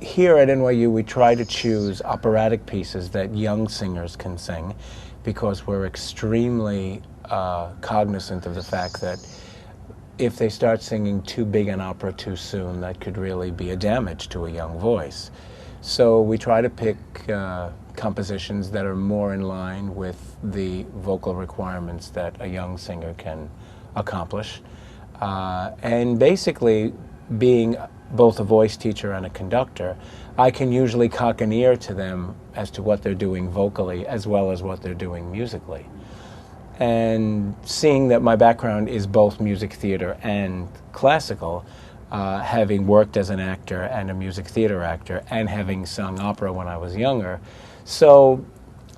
here at NYU, we try to choose operatic pieces that young singers can sing because we're extremely cognizant of the fact that if they start singing too big an opera too soon, that could really be a damage to a young voice. So we try to pick compositions that are more in line with the vocal requirements that a young singer can accomplish. And basically, being both a voice teacher and a conductor, I can usually cock an ear to them as to what they're doing vocally as well as what they're doing musically. And seeing that my background is both music theater and classical, having worked as an actor and a music theater actor and having sung opera when I was younger, so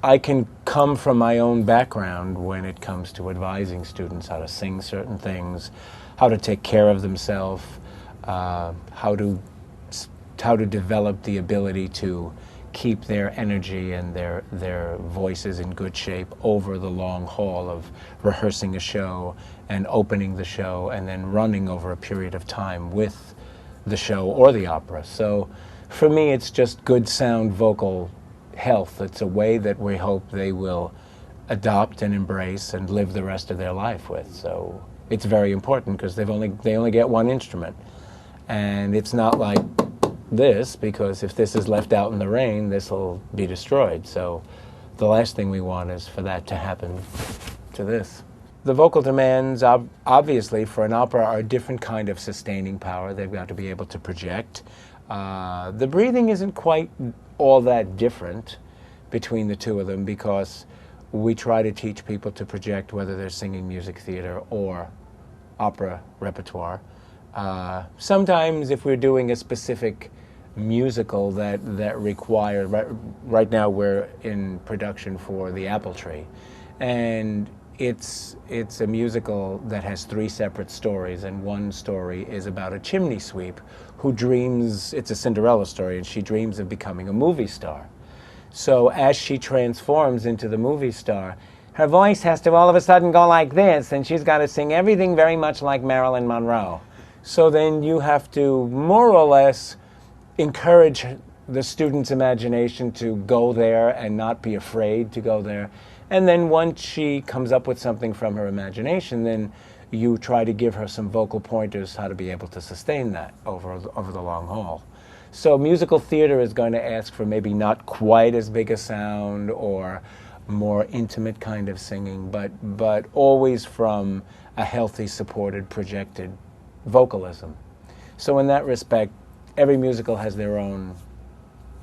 I can come from my own background when it comes to advising students how to sing certain things, how to take care of themselves, how to develop the ability to keep their energy and their voices in good shape over the long haul of rehearsing a show and opening the show and then running over a period of time with the show or the opera. So for me, it's just good sound vocal health. It's a way that we hope they will adopt and embrace and live the rest of their life with. So it's very important because they only get one instrument. And it's not like this, because if this is left out in the rain, this will be destroyed. So the last thing we want is for that to happen to this. The vocal demands, obviously, for an opera are a different kind of sustaining power. They've got to be able to project. The breathing isn't quite all that different between the two of them because we try to teach people to project whether they're singing music theater or opera repertoire. Sometimes if we're doing a specific musical that requires, right now we're in production for The Apple Tree, and it's a musical that has 3 separate stories, and one story is about a chimney sweep who dreams, it's a Cinderella story, and she dreams of becoming a movie star. So as she transforms into the movie star, her voice has to all of a sudden go like this, and she's got to sing everything very much like Marilyn Monroe. So then you have to more or less encourage the student's imagination to go there and not be afraid to go there. And then once she comes up with something from her imagination, then you try to give her some vocal pointers how to be able to sustain that over the long haul. So musical theater is going to ask for maybe not quite as big a sound or more intimate kind of singing, but always from a healthy, supported, projected vocalism. So in that respect, every musical has their own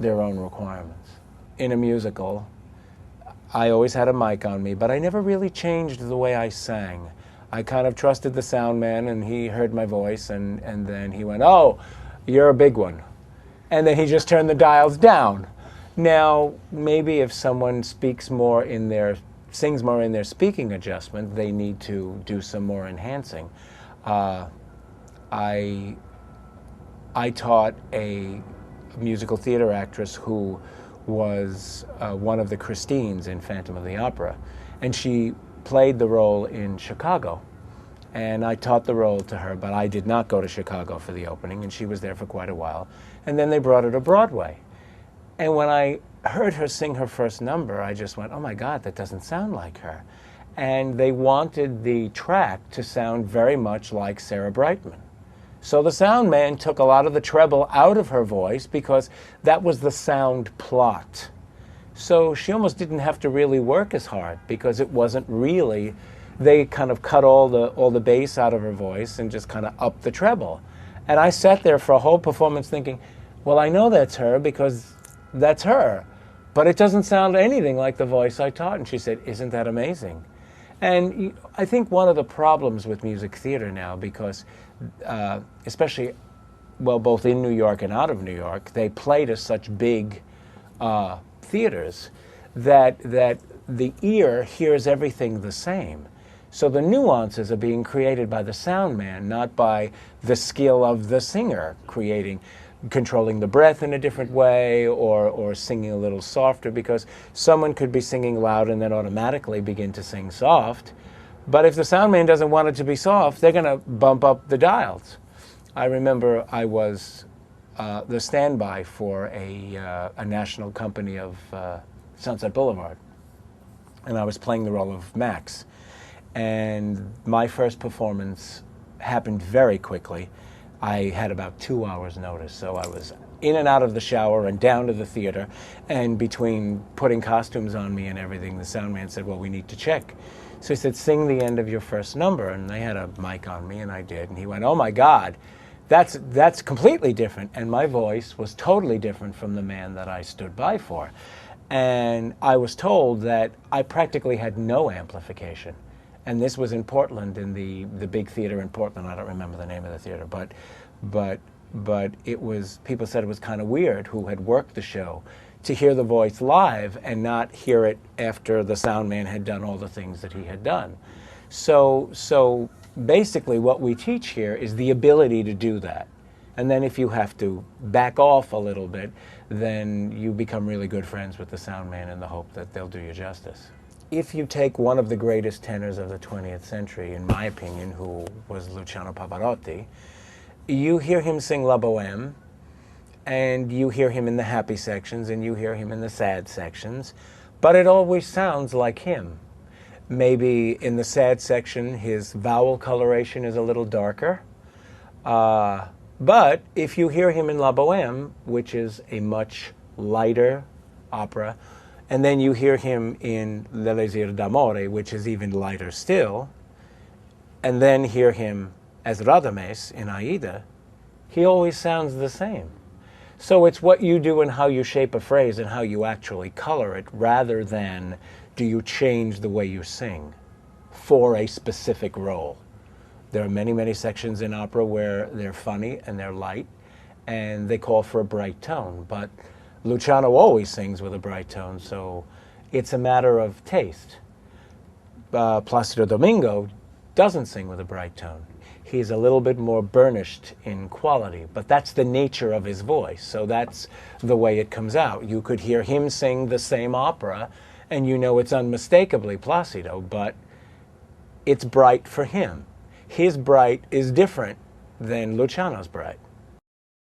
requirements. In a musical, I always had a mic on me, but I never really changed the way I sang. I kind of trusted the sound man, and he heard my voice, and then he went, "Oh, you're a big one." And then he just turned the dials down. Now, maybe if someone sings more in their speaking adjustment, they need to do some more enhancing. I taught a musical theater actress who was one of the Christines in Phantom of the Opera, and she played the role in Chicago. And I taught the role to her, but I did not go to Chicago for the opening, and she was there for quite a while. And then they brought her to Broadway. And when I heard her sing her first number, I just went, "Oh my God, that doesn't sound like her." And they wanted the track to sound very much like Sarah Brightman. So the sound man took a lot of the treble out of her voice because that was the sound plot. So she almost didn't have to really work as hard because it wasn't really, they kind of cut all the bass out of her voice and just kind of upped the treble. And I sat there for a whole performance thinking, well, I know that's her because that's her, but it doesn't sound anything like the voice I taught. And she said, "Isn't that amazing?" And I think one of the problems with music theater now, because especially, well, both in New York and out of New York, they play to such big theaters that the ear hears everything the same. So the nuances are being created by the sound man, not by the skill of the singer controlling the breath in a different way or singing a little softer, because someone could be singing loud and then automatically begin to sing soft. But if the sound man doesn't want it to be soft, they're going to bump up the dials. I remember I was the standby for a national company of Sunset Boulevard. And I was playing the role of Max. And my first performance happened very quickly. I had about 2 hours notice, so I was in and out of the shower and down to the theater, and between putting costumes on me and everything, the sound man said, well, we need to check. So he said, sing the end of your first number, and they had a mic on me, and I did, and he went, oh my God, that's completely different, and my voice was totally different from the man that I stood by for. And I was told that I practically had no amplification. And this was in Portland, in the big theater in Portland. I don't remember the name of the theater, but it was, people said it was kind of weird, who had worked the show, to hear the voice live and not hear it after the sound man had done all the things that he had done. So basically what we teach here is the ability to do that. And then if you have to back off a little bit, then you become really good friends with the sound man in the hope that they'll do you justice. If you take one of the greatest tenors of the 20th century, in my opinion, who was Luciano Pavarotti, you hear him sing La Bohème, and you hear him in the happy sections, and you hear him in the sad sections, but it always sounds like him. Maybe in the sad section, his vowel coloration is a little darker, but if you hear him in La Bohème, which is a much lighter opera, and then you hear him in L'Elisir d'Amore, which is even lighter still, and then hear him as Radames in Aida, he always sounds the same. So it's what you do and how you shape a phrase and how you actually color it, rather than do you change the way you sing for a specific role. There are many, many sections in opera where they're funny and they're light, and they call for a bright tone, but Luciano always sings with a bright tone, so it's a matter of taste. Placido Domingo doesn't sing with a bright tone. He's a little bit more burnished in quality, but that's the nature of his voice, so that's the way it comes out. You could hear him sing the same opera, and you know it's unmistakably Placido, but it's bright for him. His bright is different than Luciano's bright.